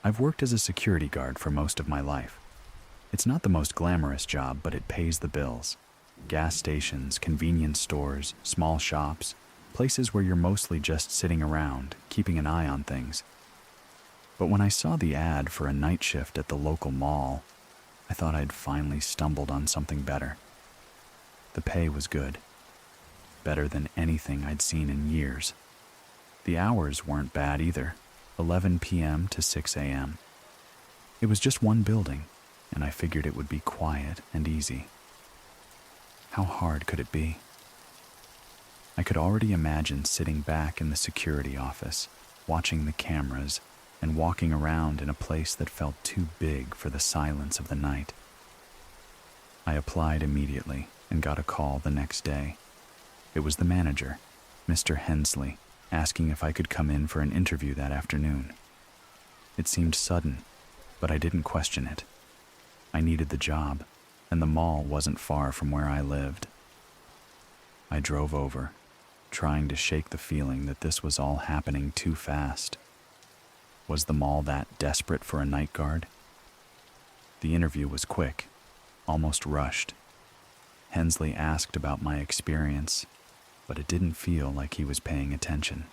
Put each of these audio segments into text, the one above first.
I've worked as a security guard for most of my life. It's not the most glamorous job, but it pays the bills. Gas stations, convenience stores, small shops, places where you're mostly just sitting around, keeping an eye on things. But when I saw the ad for a night shift at the local mall, I thought I'd finally stumbled on something better. The pay was good. Better than anything I'd seen in years. The hours weren't bad either, 11 p.m. to 6 a.m. It was just one building, and I figured it would be quiet and easy. How hard could it be? I could already imagine sitting back in the security office, watching the cameras, and walking around in a place that felt too big for the silence of the night. I applied immediately and got a call the next day. It was the manager, Mr. Hensley, asking if I could come in for an interview that afternoon. It seemed sudden, but I didn't question it. I needed the job, and the mall wasn't far from where I lived. I drove over, trying to shake the feeling that this was all happening too fast. Was the mall that desperate for a night guard? The interview was quick, almost rushed. Hensley asked about my experience, but it didn't feel like he was paying attention.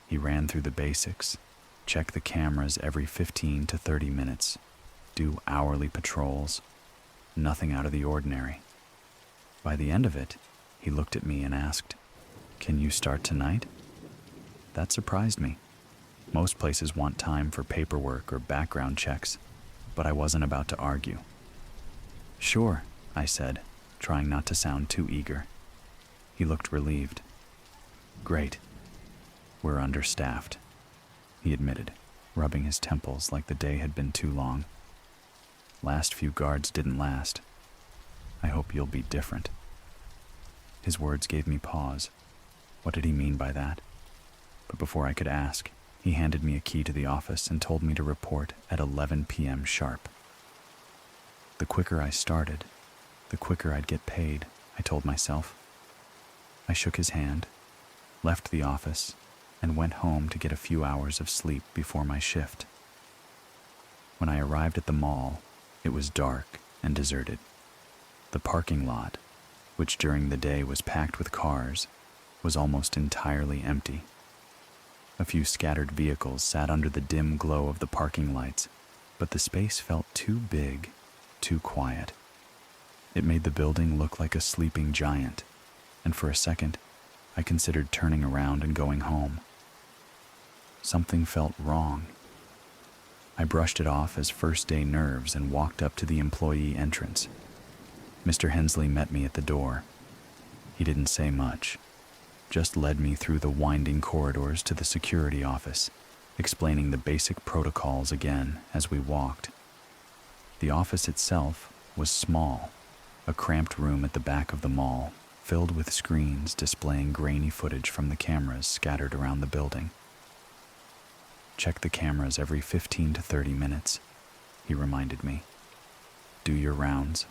He ran through the basics, check the cameras every 15 to 30 minutes, do hourly patrols, nothing out of the ordinary. By the end of it, he looked at me and asked, "Can you start tonight?" That surprised me. Most places want time for paperwork or background checks, but I wasn't about to argue. "Sure," I said, trying not to sound too eager. He looked relieved. "Great. We're understaffed," he admitted, rubbing his temples like the day had been too long. "Last few guards didn't last. I hope you'll be different." His words gave me pause. What did he mean by that? But before I could ask, he handed me a key to the office and told me to report at 11 p.m. sharp. The quicker I started, the quicker I'd get paid, I told myself. I shook his hand, left the office, and went home to get a few hours of sleep before my shift. When I arrived at the mall, it was dark and deserted. The parking lot, which during the day was packed with cars, was almost entirely empty. A few scattered vehicles sat under the dim glow of the parking lights, but the space felt too big, too quiet. It made the building look like a sleeping giant, and for a second, I considered turning around and going home. Something felt wrong. I brushed it off as first-day nerves and walked up to the employee entrance. Mr. Hensley met me at the door. He didn't say much, just led me through the winding corridors to the security office, explaining the basic protocols again as we walked. The office itself was small, a cramped room at the back of the mall, filled with screens displaying grainy footage from the cameras scattered around the building. "Check the cameras every 15 to 30 minutes," he reminded me. "Do your rounds.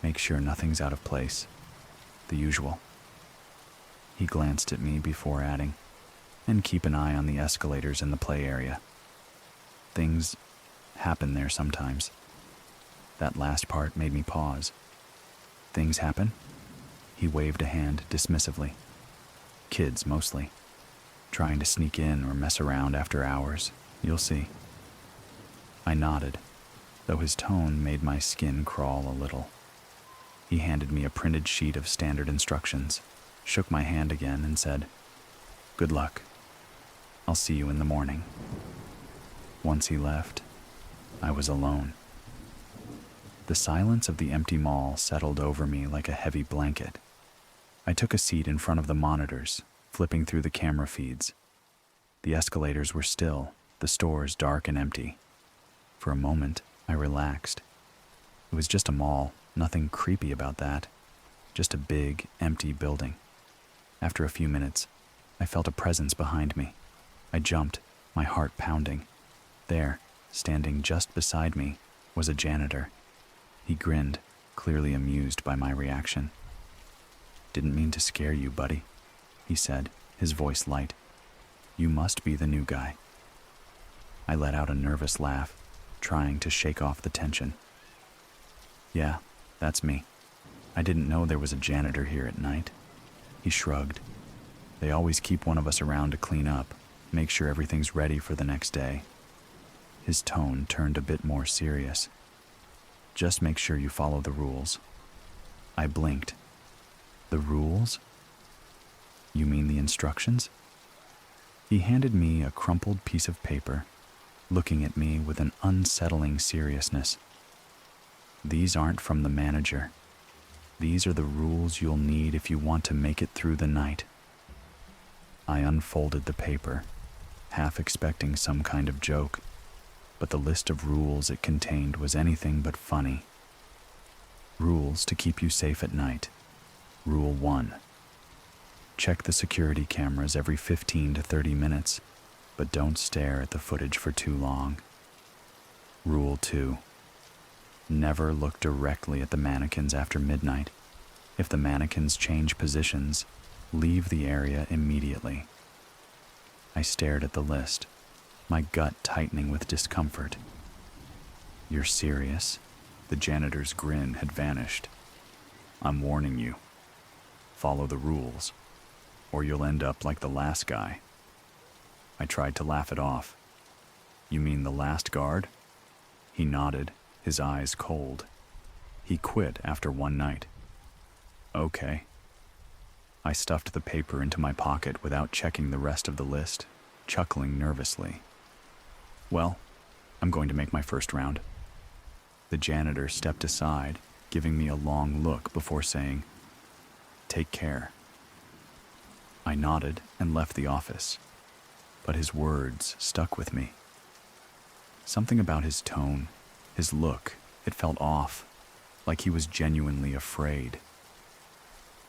Make sure nothing's out of place. The usual." He glanced at me before adding, "And keep an eye on the escalators in the play area. Things happen there sometimes." That last part made me pause. "Things happen?" He waved a hand dismissively. "Kids, mostly. Trying to sneak in or mess around after hours. You'll see." I nodded, though his tone made my skin crawl a little. He handed me a printed sheet of standard instructions, shook my hand again, and said, "Good luck. I'll see you in the morning." Once he left, I was alone. The silence of the empty mall settled over me like a heavy blanket. I took a seat in front of the monitors, flipping through the camera feeds. The escalators were still, the stores dark and empty. For a moment, I relaxed. It was just a mall, nothing creepy about that. Just a big, empty building. After a few minutes, I felt a presence behind me. I jumped, my heart pounding. There, standing just beside me, was a janitor. He grinned, clearly amused by my reaction. "Didn't mean to scare you, buddy," he said, his voice light. "You must be the new guy." I let out a nervous laugh, trying to shake off the tension. Yeah, that's me. I didn't know there was a janitor here at night. He shrugged. They always keep one of us around to clean up, make sure everything's ready for the next day. His tone turned a bit more serious. Just make sure you follow the rules. I blinked. The rules? You mean the instructions? He handed me a crumpled piece of paper, looking at me with an unsettling seriousness. These aren't from the manager. These are the rules you'll need if you want to make it through the night. I unfolded the paper, half expecting some kind of joke, but the list of rules it contained was anything but funny. Rules to keep you safe at night. Rule 1. Check the security cameras every 15 to 30 minutes, but don't stare at the footage for too long. Rule 2. Never look directly at the mannequins after midnight. If the mannequins change positions, leave the area immediately. I stared at the list, my gut tightening with discomfort. You're serious? The janitor's grin had vanished. I'm warning you. Follow the rules, or you'll end up like the last guy. I tried to laugh it off. You mean the last guard? He nodded, his eyes cold. He quit after one night. Okay. I stuffed the paper into my pocket without checking the rest of the list, chuckling nervously. Well, I'm going to make my first round. The janitor stepped aside, giving me a long look before saying, "Take care." I nodded and left the office, but his words stuck with me. Something about his tone, his look, it felt off, like he was genuinely afraid.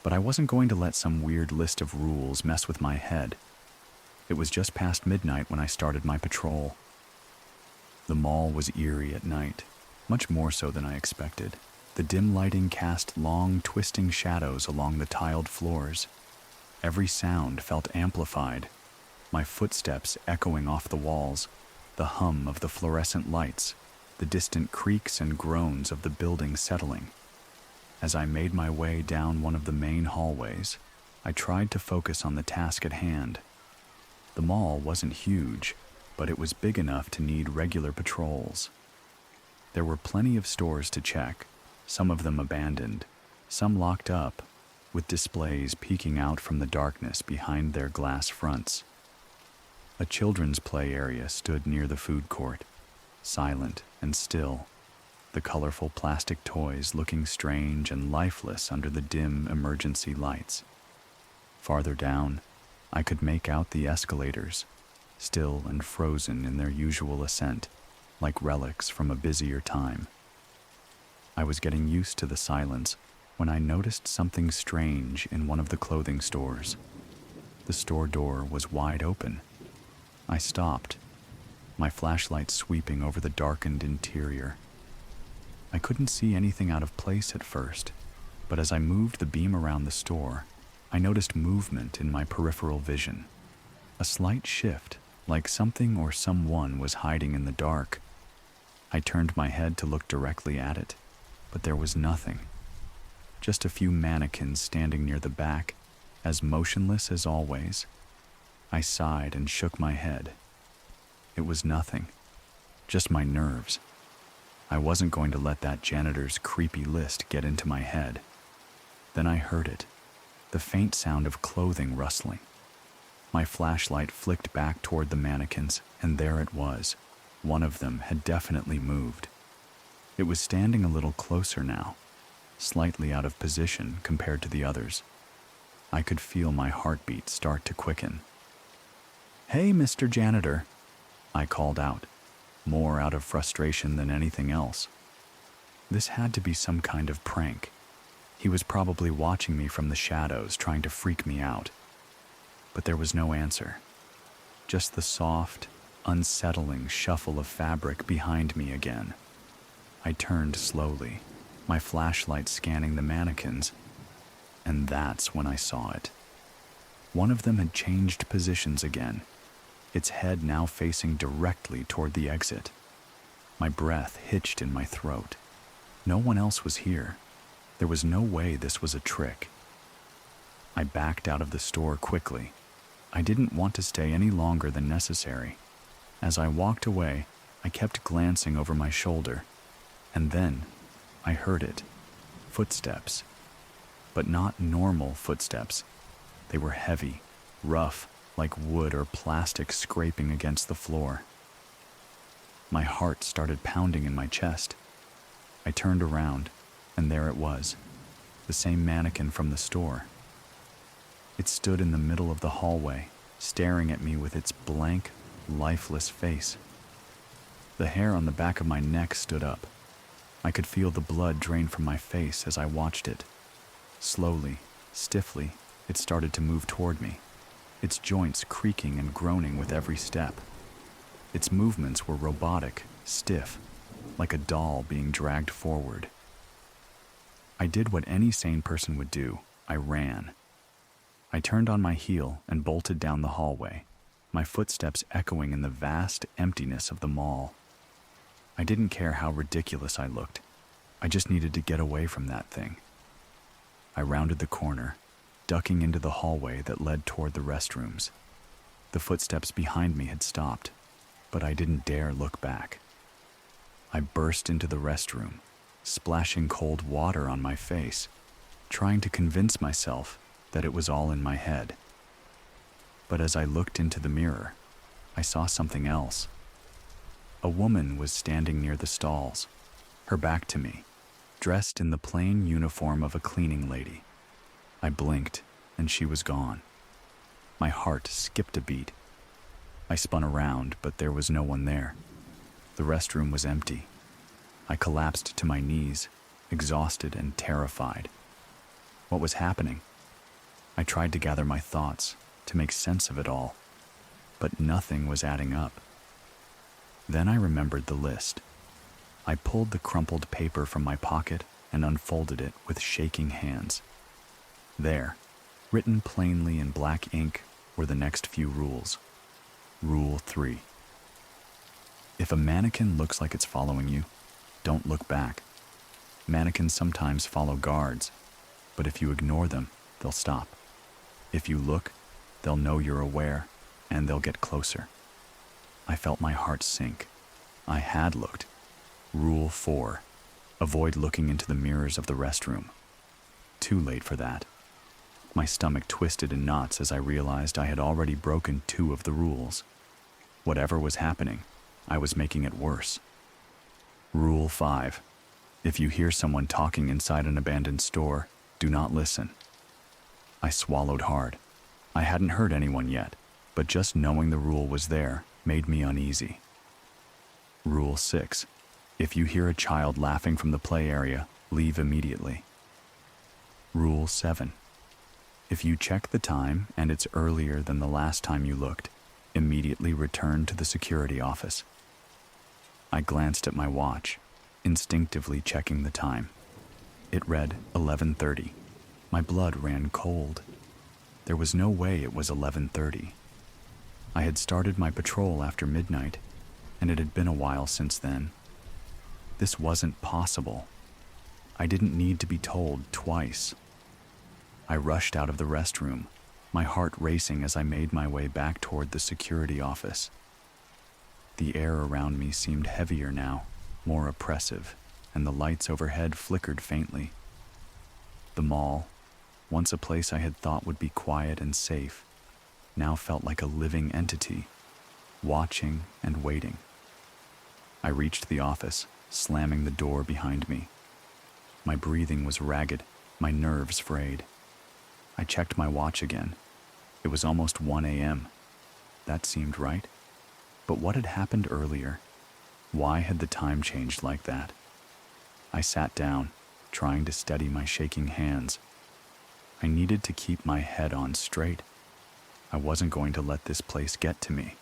But I wasn't going to let some weird list of rules mess with my head. It was just past midnight when I started my patrol. The mall was eerie at night, much more so than I expected. The dim lighting cast long, twisting shadows along the tiled floors. Every sound felt amplified, my footsteps echoing off the walls, the hum of the fluorescent lights, the distant creaks and groans of the building settling. As I made my way down one of the main hallways, I tried to focus on the task at hand. The mall wasn't huge, but it was big enough to need regular patrols. There were plenty of stores to check, some of them abandoned, some locked up, with displays peeking out from the darkness behind their glass fronts. A children's play area stood near the food court, silent and still, the colorful plastic toys looking strange and lifeless under the dim emergency lights. Farther down, I could make out the escalators, still and frozen in their usual ascent, like relics from a busier time. I was getting used to the silence when I noticed something strange in one of the clothing stores. The store door was wide open. I stopped, my flashlight sweeping over the darkened interior. I couldn't see anything out of place at first, but as I moved the beam around the store, I noticed movement in my peripheral vision. A slight shift, like something or someone was hiding in the dark. I turned my head to look directly at it, but there was nothing. Just a few mannequins standing near the back, as motionless as always. I sighed and shook my head. It was nothing, just my nerves. I wasn't going to let that janitor's creepy list get into my head. Then I heard it, the faint sound of clothing rustling. My flashlight flicked back toward the mannequins, and there it was. One of them had definitely moved. It was standing a little closer now, slightly out of position compared to the others. I could feel my heartbeat start to quicken. "Hey, Mr. Janitor," I called out, more out of frustration than anything else. This had to be some kind of prank. He was probably watching me from the shadows, trying to freak me out. But there was no answer. Just the soft, unsettling shuffle of fabric behind me again. I turned slowly, my flashlight scanning the mannequins, and that's when I saw it. One of them had changed positions again, its head now facing directly toward the exit. My breath hitched in my throat. No one else was here. There was no way this was a trick. I backed out of the store quickly. I didn't want to stay any longer than necessary. As I walked away, I kept glancing over my shoulder, and then I heard it. Footsteps. But not normal footsteps. They were heavy, rough, like wood or plastic scraping against the floor. My heart started pounding in my chest. I turned around, and there it was, the same mannequin from the store. It stood in the middle of the hallway, staring at me with its blank, lifeless face. The hair on the back of my neck stood up. I could feel the blood drain from my face as I watched it. Slowly, stiffly, it started to move toward me, its joints creaking and groaning with every step. Its movements were robotic, stiff, like a doll being dragged forward. I did what any sane person would do. I ran. I turned on my heel and bolted down the hallway, my footsteps echoing in the vast emptiness of the mall. I didn't care how ridiculous I looked. I just needed to get away from that thing. I rounded the corner, ducking into the hallway that led toward the restrooms. The footsteps behind me had stopped, but I didn't dare look back. I burst into the restroom, splashing cold water on my face, trying to convince myself that it was all in my head. But as I looked into the mirror, I saw something else. A woman was standing near the stalls, her back to me, dressed in the plain uniform of a cleaning lady. I blinked, and she was gone. My heart skipped a beat. I spun around, but there was no one there. The restroom was empty. I collapsed to my knees, exhausted and terrified. What was happening? I tried to gather my thoughts, to make sense of it all, but nothing was adding up. Then I remembered the list. I pulled the crumpled paper from my pocket and unfolded it with shaking hands. There, written plainly in black ink, were the next few rules. Rule 3. If a mannequin looks like it's following you, don't look back. Mannequins sometimes follow guards, but if you ignore them, they'll stop. If you look, they'll know you're aware, and they'll get closer. I felt my heart sink. I had looked. Rule 4. Avoid looking into the mirrors of the restroom. Too late for that. My stomach twisted in knots as I realized I had already broken 2 of the rules. Whatever was happening, I was making it worse. Rule 5. If you hear someone talking inside an abandoned store, do not listen. I swallowed hard. I hadn't heard anyone yet, but just knowing the rule was there made me uneasy. Rule 6. If you hear a child laughing from the play area, leave immediately. Rule 7. If you check the time and it's earlier than the last time you looked, immediately return to the security office. I glanced at my watch, instinctively checking the time. It read 11:30. My blood ran cold. There was no way it was 11:30. I had started my patrol after midnight, and it had been a while since then. This wasn't possible. I didn't need to be told twice. I rushed out of the restroom, my heart racing as I made my way back toward the security office. The air around me seemed heavier now, more oppressive, and the lights overhead flickered faintly. The mall, once a place I had thought would be quiet and safe, now felt like a living entity, watching and waiting. I reached the office, slamming the door behind me. My breathing was ragged, my nerves frayed. I checked my watch again. It was almost 1 a.m. That seemed right. But what had happened earlier? Why had the time changed like that? I sat down, trying to steady my shaking hands. I needed to keep my head on straight. I wasn't going to let this place get to me.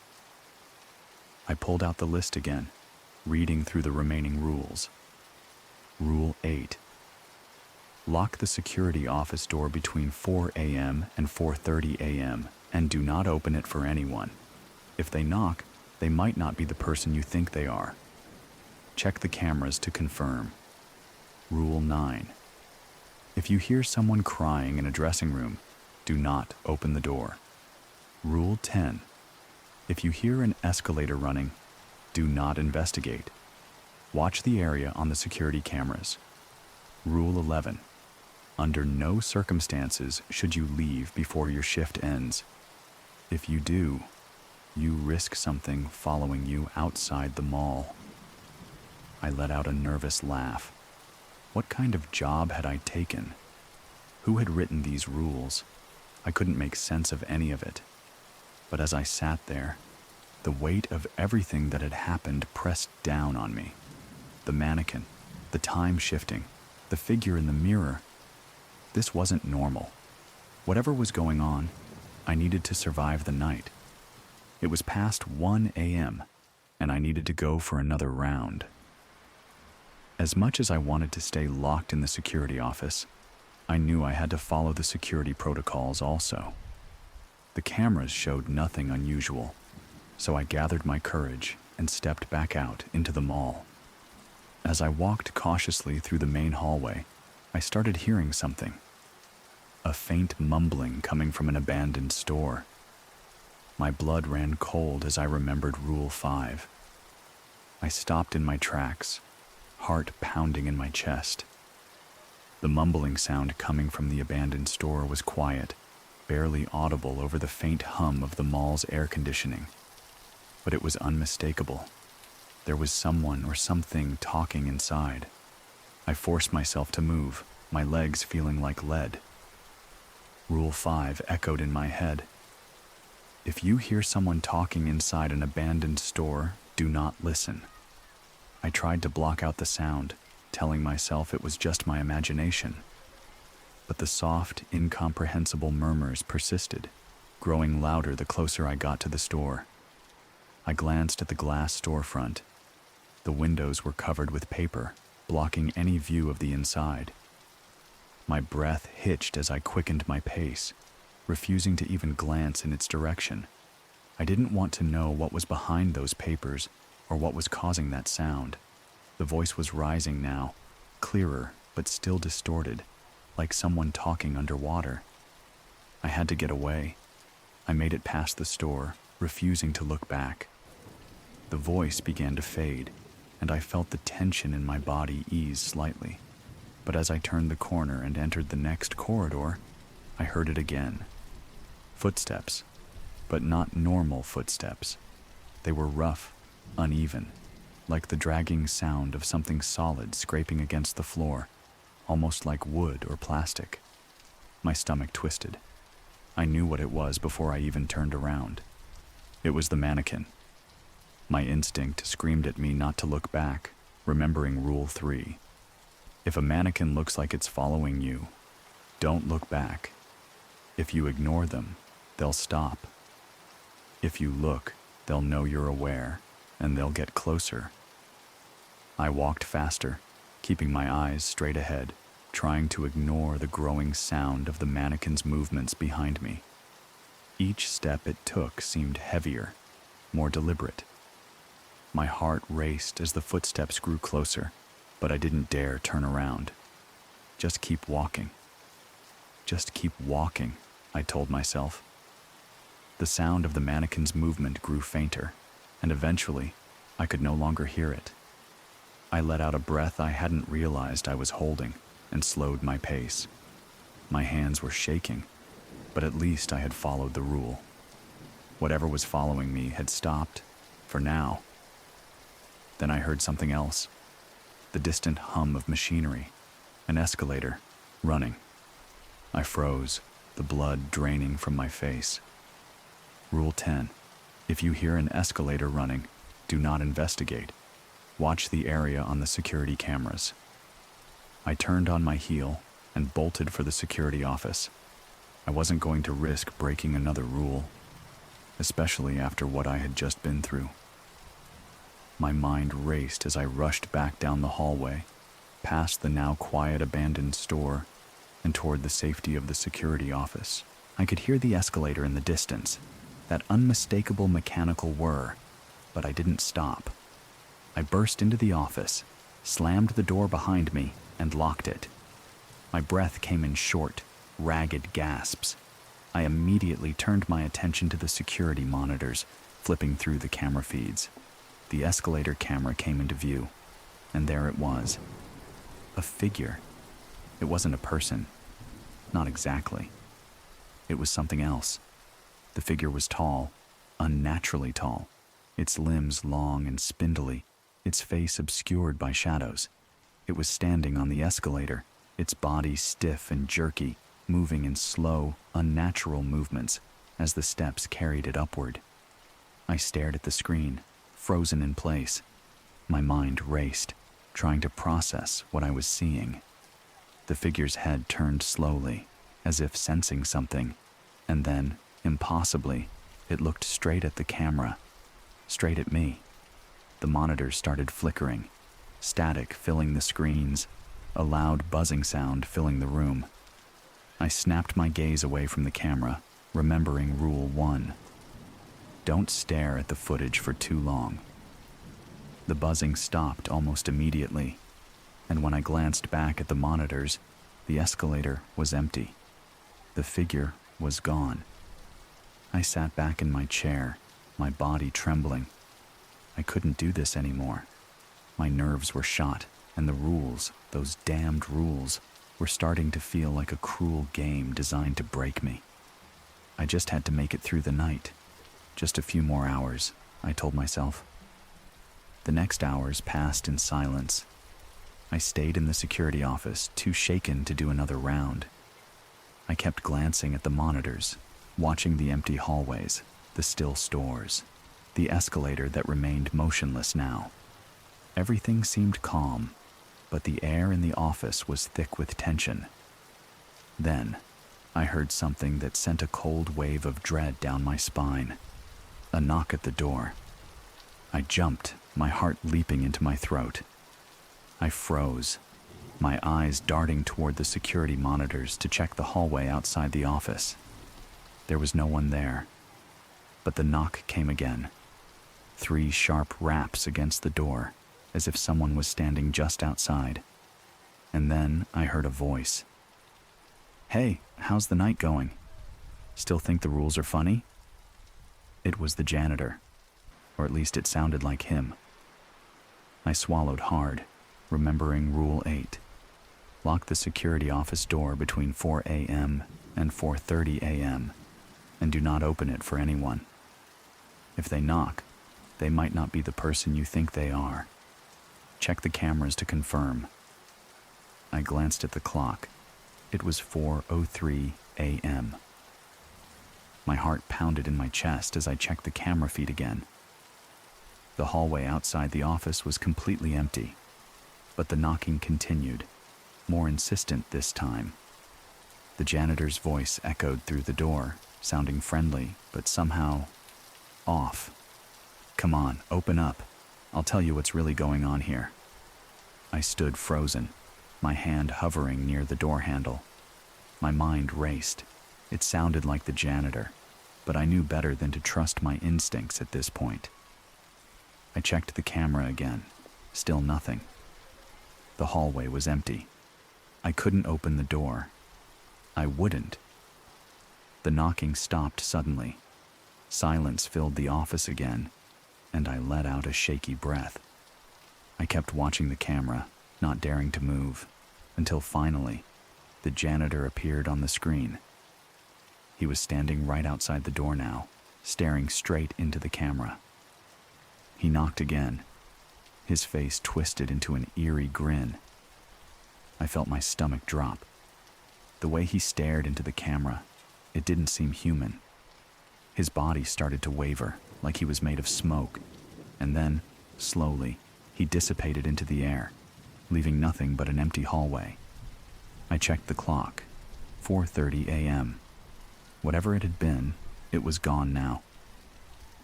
I pulled out the list again, reading through the remaining rules. Rule 8. Lock the security office door between 4 a.m. and 4:30 a.m. and do not open it for anyone. If they knock, they might not be the person you think they are. Check the cameras to confirm. Rule 9. If you hear someone crying in a dressing room, do not open the door. Rule 10. If you hear an escalator running, do not investigate. Watch the area on the security cameras. Rule 11. Under no circumstances should you leave before your shift ends. If you do, you risk something following you outside the mall. I let out a nervous laugh. What kind of job had I taken? Who had written these rules? I couldn't make sense of any of it. But as I sat there, the weight of everything that had happened pressed down on me. The mannequin, the time shifting, the figure in the mirror. This wasn't normal. Whatever was going on, I needed to survive the night. It was past 1 a.m., and I needed to go for another round. As much as I wanted to stay locked in the security office, I knew I had to follow the security protocols also. The cameras showed nothing unusual, so I gathered my courage and stepped back out into the mall. As I walked cautiously through the main hallway, I started hearing something. A faint mumbling coming from an abandoned store. My blood ran cold as I remembered Rule 5. I stopped in my tracks, heart pounding in my chest. The mumbling sound coming from the abandoned store was quiet, barely audible over the faint hum of the mall's air conditioning. But it was unmistakable. There was someone or something talking inside. I forced myself to move, my legs feeling like lead. Rule 5 echoed in my head. If you hear someone talking inside an abandoned store, do not listen. I tried to block out the sound, telling myself it was just my imagination. But the soft, incomprehensible murmurs persisted, growing louder the closer I got to the store. I glanced at the glass storefront. The windows were covered with paper, blocking any view of the inside. My breath hitched as I quickened my pace, refusing to even glance in its direction. I didn't want to know what was behind those papers or what was causing that sound. The voice was rising now, clearer but still distorted, like someone talking underwater. I had to get away. I made it past the store, refusing to look back. The voice began to fade, and I felt the tension in my body ease slightly. But as I turned the corner and entered the next corridor, I heard it again. Footsteps, but not normal footsteps. They were rough, uneven, like the dragging sound of something solid scraping against the floor, almost like wood or plastic. My stomach twisted. I knew what it was before I even turned around. It was the mannequin. My instinct screamed at me not to look back, remembering Rule 3. If a mannequin looks like it's following you, don't look back. If you ignore them, they'll stop. If you look, they'll know you're aware, and they'll get closer. I walked faster, keeping my eyes straight ahead, trying to ignore the growing sound of the mannequin's movements behind me. Each step it took seemed heavier, more deliberate. My heart raced as the footsteps grew closer, but I didn't dare turn around. Just keep walking. Just keep walking, I told myself. The sound of the mannequin's movement grew fainter, and eventually, I could no longer hear it. I let out a breath I hadn't realized I was holding, and slowed my pace. My hands were shaking, but at least I had followed the rule. Whatever was following me had stopped, for now. Then I heard something else. The distant hum of machinery, an escalator, running. I froze, the blood draining from my face. Rule 10. If you hear an escalator running, do not investigate. Watch the area on the security cameras. I turned on my heel and bolted for the security office. I wasn't going to risk breaking another rule, especially after what I had just been through. My mind raced as I rushed back down the hallway, past the now quiet abandoned store, and toward the safety of the security office. I could hear the escalator in the distance, that unmistakable mechanical whir, but I didn't stop. I burst into the office, slammed the door behind me, and locked it. My breath came in short, ragged gasps. I immediately turned my attention to the security monitors, flipping through the camera feeds. The escalator camera came into view, and there it was. A figure. It wasn't a person. Not exactly. It was something else. The figure was tall, unnaturally tall, its limbs long and spindly, its face obscured by shadows. It was standing on the escalator, its body stiff and jerky, moving in slow, unnatural movements as the steps carried it upward. I stared at the screen, frozen in place. My mind raced, trying to process what I was seeing. The figure's head turned slowly, as if sensing something, and then, impossibly, it looked straight at the camera, straight at me. The monitors started flickering, static filling the screens, a loud buzzing sound filling the room. I snapped my gaze away from the camera, remembering Rule 1. Don't stare at the footage for too long. The buzzing stopped almost immediately, and when I glanced back at the monitors, the escalator was empty. The figure was gone. I sat back in my chair, my body trembling. I couldn't do this anymore. My nerves were shot, and the rules, those damned rules, were starting to feel like a cruel game designed to break me. I just had to make it through the night. Just a few more hours, I told myself. The next hours passed in silence. I stayed in the security office, too shaken to do another round. I kept glancing at the monitors, watching the empty hallways, the still stores, the escalator that remained motionless now. Everything seemed calm, but the air in the office was thick with tension. Then, I heard something that sent a cold wave of dread down my spine. A knock at the door. I jumped, my heart leaping into my throat. I froze, my eyes darting toward the security monitors to check the hallway outside the office. There was no one there, but the knock came again. 3 sharp raps against the door, as if someone was standing just outside. And then I heard a voice. "Hey, how's the night going? Still think the rules are funny?" It was the janitor, or at least it sounded like him. I swallowed hard, remembering Rule 8. Lock the security office door between 4 a.m. and 4:30 a.m., and do not open it for anyone. If they knock, they might not be the person you think they are. Check the cameras to confirm. I glanced at the clock. It was 4:03 a.m. My heart pounded in my chest as I checked the camera feed again. The hallway outside the office was completely empty, but the knocking continued, more insistent this time. The janitor's voice echoed through the door, sounding friendly, but somehow off. "Come on, open up. I'll tell you what's really going on here." I stood frozen, my hand hovering near the door handle. My mind raced. It sounded like the janitor, but I knew better than to trust my instincts at this point. I checked the camera again. Still nothing. The hallway was empty. I couldn't open the door. I wouldn't. The knocking stopped suddenly. Silence filled the office again, and I let out a shaky breath. I kept watching the camera, not daring to move, until finally, the janitor appeared on the screen. He was standing right outside the door now, staring straight into the camera. He knocked again, his face twisted into an eerie grin. I felt my stomach drop. The way he stared into the camera, it didn't seem human. His body started to waver, like he was made of smoke, and then, slowly, he dissipated into the air, leaving nothing but an empty hallway. I checked the clock. 4:30 a.m. Whatever it had been, it was gone now.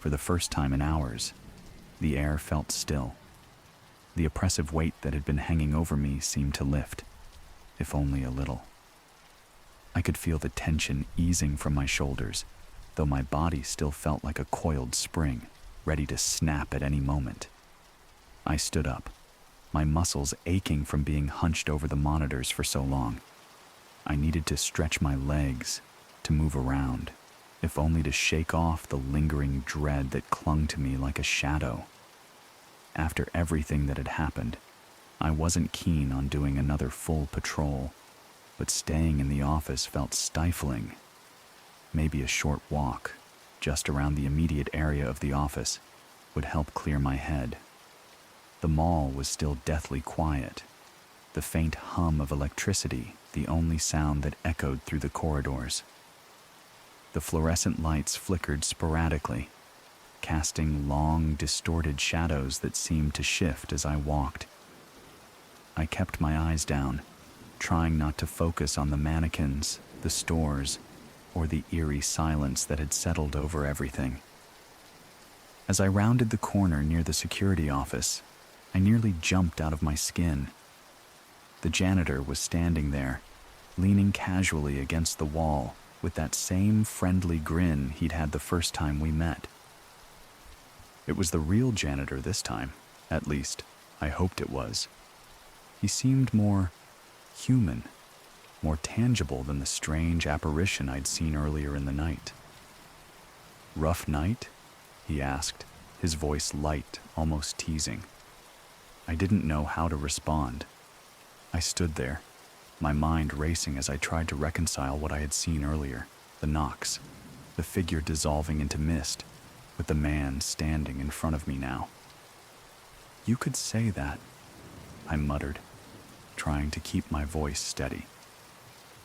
For the first time in hours, the air felt still. The oppressive weight that had been hanging over me seemed to lift, if only a little. I could feel the tension easing from my shoulders, though my body still felt like a coiled spring, ready to snap at any moment. I stood up, my muscles aching from being hunched over the monitors for so long. I needed to stretch my legs, to move around, if only to shake off the lingering dread that clung to me like a shadow. After everything that had happened, I wasn't keen on doing another full patrol, but staying in the office felt stifling. Maybe a short walk, just around the immediate area of the office, would help clear my head. The mall was still deathly quiet, the faint hum of electricity the only sound that echoed through the corridors. The fluorescent lights flickered sporadically, casting long, distorted shadows that seemed to shift as I walked. I kept my eyes down, trying not to focus on the mannequins, the stores, or the eerie silence that had settled over everything. As I rounded the corner near the security office, I nearly jumped out of my skin. The janitor was standing there, leaning casually against the wall with that same friendly grin he'd had the first time we met. It was the real janitor this time, at least, I hoped it was. He seemed more human, more tangible than the strange apparition I'd seen earlier in the night. "Rough night?" he asked, his voice light, almost teasing. I didn't know how to respond. I stood there, my mind racing as I tried to reconcile what I had seen earlier, the knocks, the figure dissolving into mist, with the man standing in front of me now. "You could say that," I muttered, trying to keep my voice steady.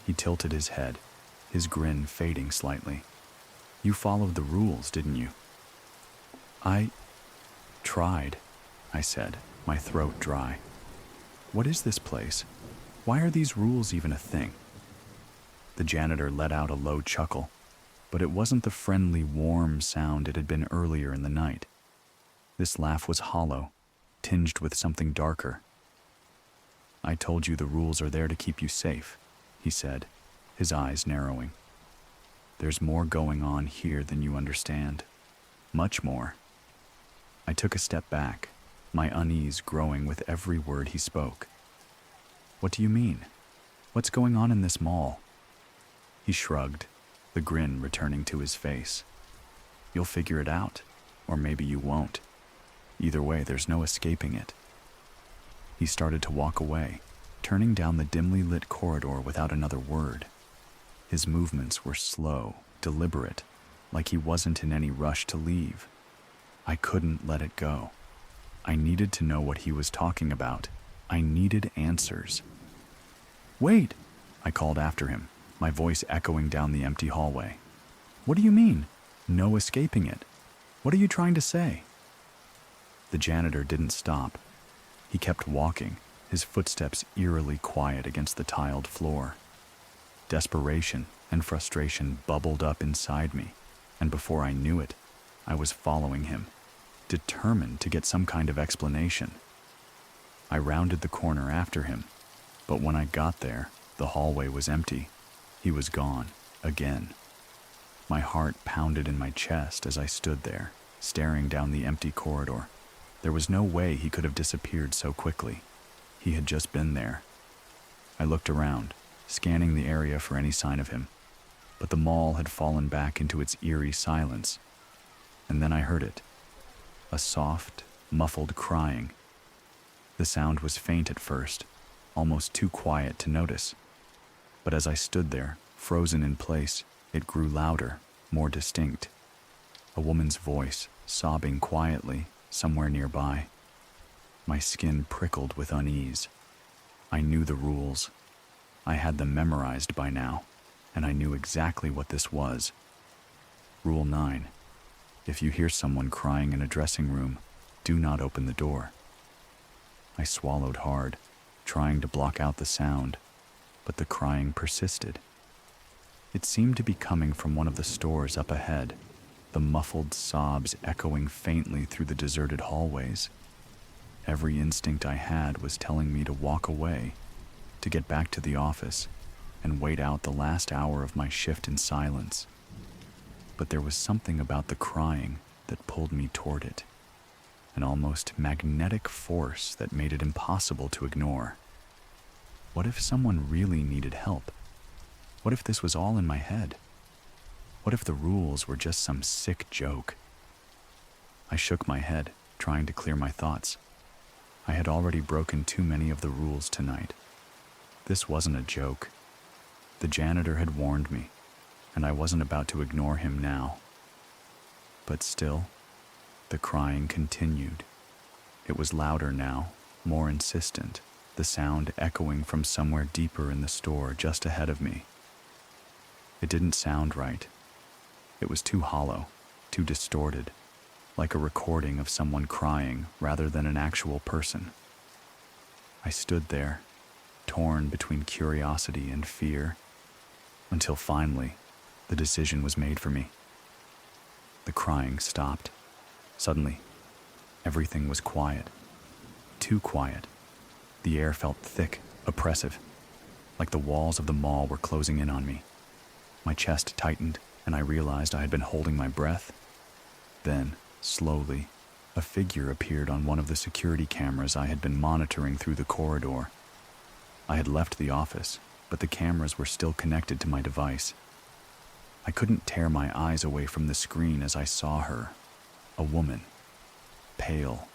He tilted his head, his grin fading slightly. "You followed the rules, didn't you?" "I tried," I said, my throat dry. "What is this place? Why are these rules even a thing?" The janitor let out a low chuckle, but it wasn't the friendly, warm sound it had been earlier in the night. This laugh was hollow, tinged with something darker. "I told you the rules are there to keep you safe," he said, his eyes narrowing. "There's more going on here than you understand. Much more." I took a step back, my unease growing with every word he spoke. "What do you mean? What's going on in this mall?" He shrugged, the grin returning to his face. "You'll figure it out, or maybe you won't. Either way, there's no escaping it." He started to walk away, turning down the dimly lit corridor without another word. His movements were slow, deliberate, like he wasn't in any rush to leave. I couldn't let it go. I needed to know what he was talking about. I needed answers. "Wait!" I called after him, my voice echoing down the empty hallway. "What do you mean? No escaping it? What are you trying to say?" The janitor didn't stop. He kept walking, his footsteps eerily quiet against the tiled floor. Desperation and frustration bubbled up inside me, and before I knew it, I was following him, determined to get some kind of explanation. I rounded the corner after him, but when I got there, the hallway was empty. He was gone, again. My heart pounded in my chest as I stood there, staring down the empty corridor. There was no way he could have disappeared so quickly. He had just been there. I looked around, scanning the area for any sign of him, but the mall had fallen back into its eerie silence. And then I heard it. A soft, muffled crying. The sound was faint at first, almost too quiet to notice. But as I stood there, frozen in place, it grew louder, more distinct. A woman's voice, sobbing quietly, somewhere nearby. My skin prickled with unease. I knew the rules. I had them memorized by now, and I knew exactly what this was. Rule 9. If you hear someone crying in a dressing room, do not open the door. I swallowed hard, trying to block out the sound, but the crying persisted. It seemed to be coming from one of the stores up ahead, the muffled sobs echoing faintly through the deserted hallways. Every instinct I had was telling me to walk away, to get back to the office, and wait out the last hour of my shift in silence. but there was something about the crying that pulled me toward it, an almost magnetic force that made it impossible to ignore. What if someone really needed help? What if this was all in my head? What if the rules were just some sick joke? I shook my head, trying to clear my thoughts. I had already broken too many of the rules tonight. This wasn't a joke. The janitor had warned me, and I wasn't about to ignore him now. But still, the crying continued. It was louder now, more insistent, the sound echoing from somewhere deeper in the store just ahead of me. It didn't sound right. It was too hollow, too distorted, like a recording of someone crying rather than an actual person. I stood there, torn between curiosity and fear, until finally, the decision was made for me. The crying stopped. Suddenly, everything was quiet. Too quiet. The air felt thick, oppressive, like the walls of the mall were closing in on me. My chest tightened, and I realized I had been holding my breath. Then, slowly, a figure appeared on one of the security cameras I had been monitoring through the corridor. I had left the office, but the cameras were still connected to my device. I couldn't tear my eyes away from the screen as I saw her, a woman, pale,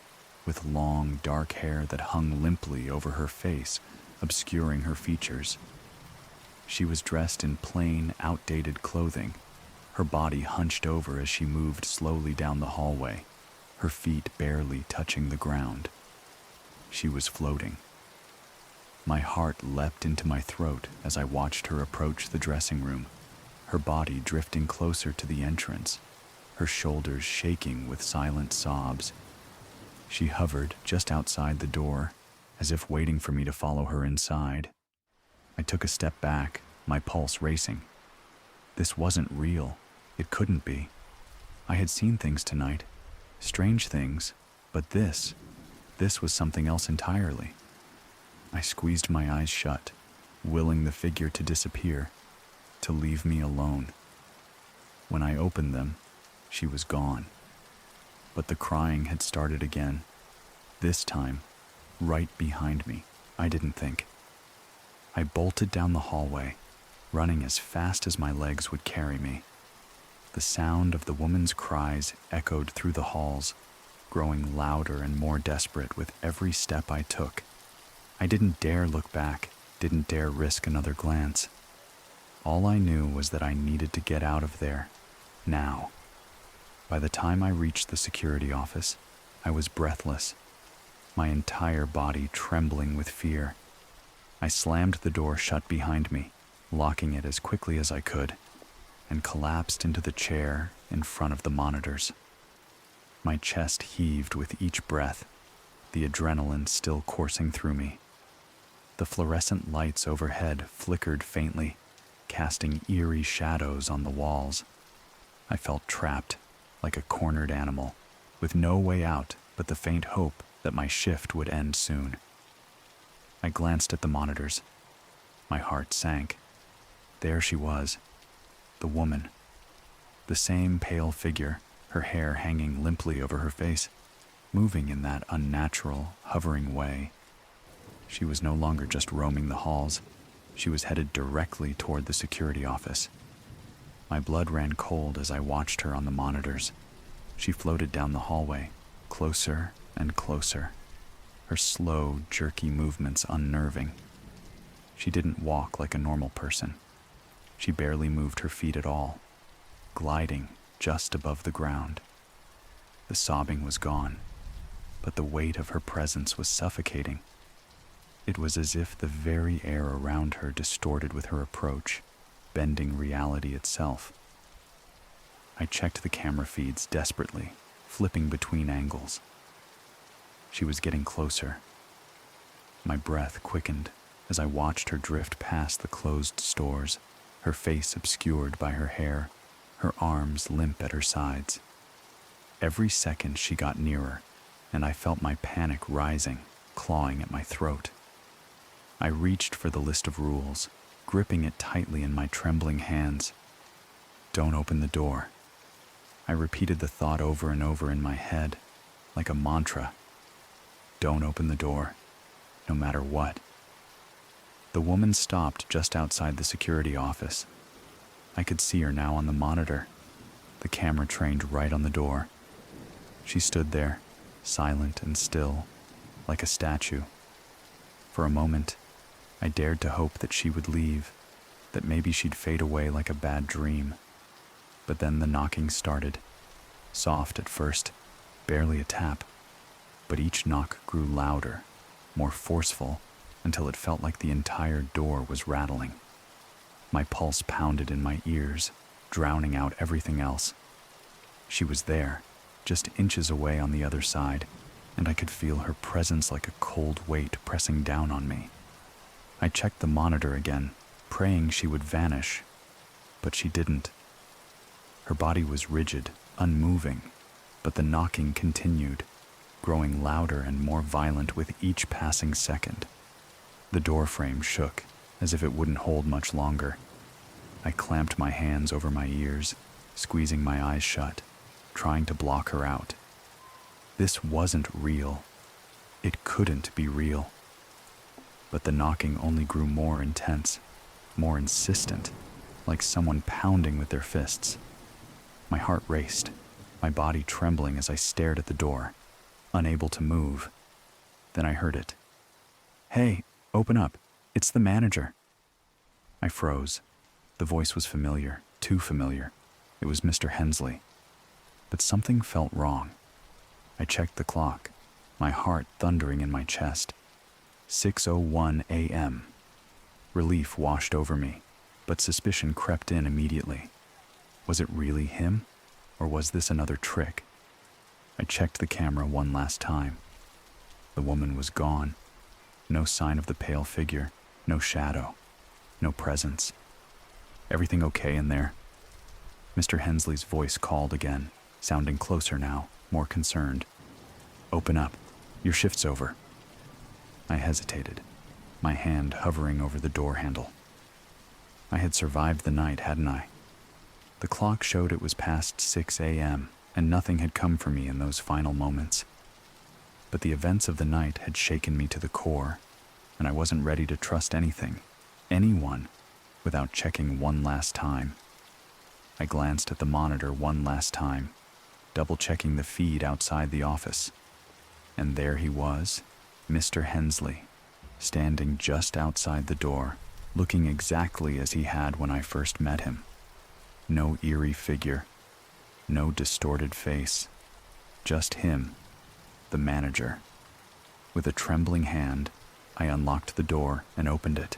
with long, dark hair that hung limply over her face, obscuring her features. She was dressed in plain, outdated clothing, her body hunched over as she moved slowly down the hallway, her feet barely touching the ground. She was floating. My heart leapt into my throat as I watched her approach the dressing room, her body drifting closer to the entrance, her shoulders shaking with silent sobs. She hovered just outside the door, as if waiting for me to follow her inside. I took a step back, my pulse racing. This wasn't real. It couldn't be. I had seen things tonight, strange things, but this was something else entirely. I squeezed my eyes shut, willing the figure to disappear, to leave me alone. When I opened them, she was gone. But the crying had started again. This time, right behind me. I didn't think. I bolted down the hallway, running as fast as my legs would carry me. The sound of the woman's cries echoed through the halls, growing louder and more desperate with every step I took. I didn't dare look back, didn't dare risk another glance. All I knew was that I needed to get out of there, now. By the time I reached the security office, I was breathless, my entire body trembling with fear. I slammed the door shut behind me, locking it as quickly as I could, and collapsed into the chair in front of the monitors. My chest heaved with each breath, the adrenaline still coursing through me. The fluorescent lights overhead flickered faintly, casting eerie shadows on the walls. I felt trapped, like a cornered animal, with no way out but the faint hope that my shift would end soon. I glanced at the monitors. My heart sank. There she was, the woman. The same pale figure, her hair hanging limply over her face, moving in that unnatural, hovering way. She was no longer just roaming the halls. She was headed directly toward the security office. My blood ran cold as I watched her on the monitors. She floated down the hallway, closer and closer, her slow, jerky movements unnerving. She didn't walk like a normal person. She barely moved her feet at all, gliding just above the ground. The sobbing was gone, but the weight of her presence was suffocating. It was as if the very air around her distorted with her approach, bending reality itself. I checked the camera feeds desperately, flipping between angles. She was getting closer. My breath quickened as I watched her drift past the closed stores, her face obscured by her hair, her arms limp at her sides. Every second she got nearer, and I felt my panic rising, clawing at my throat. I reached for the list of rules, gripping it tightly in my trembling hands. Don't open the door. I repeated the thought over and over in my head, like a mantra. Don't open the door, no matter what. The woman stopped just outside the security office. I could see her now on the monitor, the camera trained right on the door. She stood there, silent and still, like a statue. For a moment, I dared to hope that she would leave, that maybe she'd fade away like a bad dream. But then the knocking started. Soft at first, barely a tap. But each knock grew louder, more forceful, until it felt like the entire door was rattling. My pulse pounded in my ears, drowning out everything else. She was there, just inches away on the other side, and I could feel her presence like a cold weight pressing down on me. I checked the monitor again, praying she would vanish, but she didn't. Her body was rigid, unmoving, but the knocking continued, growing louder and more violent with each passing second. The door frame shook, as if it wouldn't hold much longer. I clamped my hands over my ears, squeezing my eyes shut, trying to block her out. This wasn't real. It couldn't be real. But the knocking only grew more intense, more insistent, like someone pounding with their fists. My heart raced, my body trembling as I stared at the door, unable to move. Then I heard it. "Hey, open up. It's the manager." I froze. The voice was familiar, too familiar. It was Mr. Hensley. But something felt wrong. I checked the clock, my heart thundering in my chest. 6:01 a.m. Relief washed over me, but suspicion crept in immediately. Was it really him, or was this another trick? I checked the camera one last time. The woman was gone. No sign of the pale figure, no shadow, no presence. Everything okay in there? Mr. Hensley's voice called again, sounding closer now, more concerned. "Open up. Your shift's over." I hesitated, my hand hovering over the door handle. I had survived the night, hadn't I? The clock showed it was past 6 a.m., and nothing had come for me in those final moments. But the events of the night had shaken me to the core, and I wasn't ready to trust anything, anyone, without checking one last time. I glanced at the monitor one last time, double-checking the feed outside the office. And there he was, Mr. Hensley, standing just outside the door, looking exactly as he had when I first met him. No eerie figure, no distorted face, just him, the manager. With a trembling hand, I unlocked the door and opened it.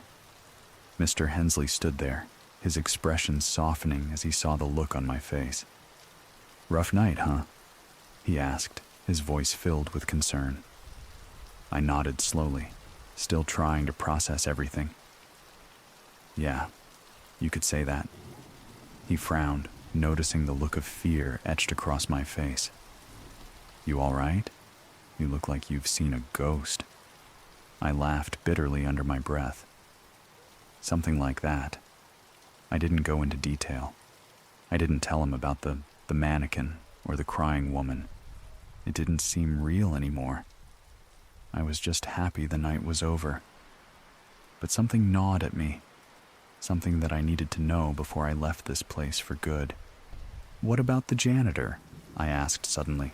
Mr. Hensley stood there, his expression softening as he saw the look on my face. "Rough night, huh?" he asked, his voice filled with concern. I nodded slowly, still trying to process everything. "Yeah, you could say that." He frowned, noticing the look of fear etched across my face. "You all right? You look like you've seen a ghost." I laughed bitterly under my breath. Something like that. I didn't go into detail. I didn't tell him about the mannequin or the crying woman. It didn't seem real anymore. I was just happy the night was over. But something gnawed at me, something that I needed to know before I left this place for good. "What about the janitor?" I asked suddenly.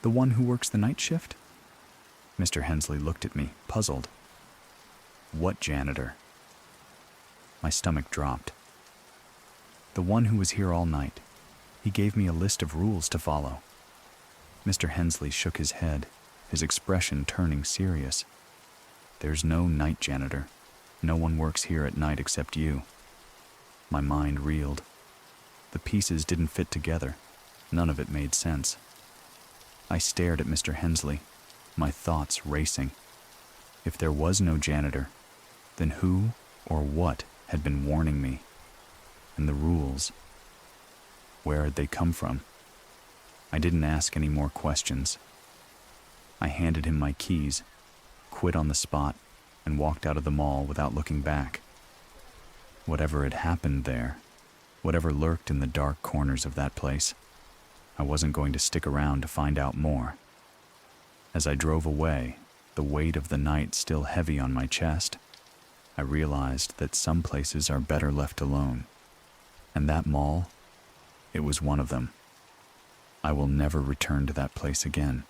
"The one who works the night shift?" Mr. Hensley looked at me, puzzled. "What janitor?" My stomach dropped. "The one who was here all night. He gave me a list of rules to follow." Mr. Hensley shook his head, his expression turning serious. "There's no night janitor. No one works here at night except you." My mind reeled. The pieces didn't fit together. None of it made sense. I stared at Mr. Hensley, my thoughts racing. If there was no janitor, then who or what had been warning me? And the rules, where had they come from? I didn't ask any more questions. I handed him my keys, quit on the spot, and walked out of the mall without looking back. Whatever had happened there, whatever lurked in the dark corners of that place, I wasn't going to stick around to find out more. As I drove away, the weight of the night still heavy on my chest, I realized that some places are better left alone. And that mall, it was one of them. I will never return to that place again.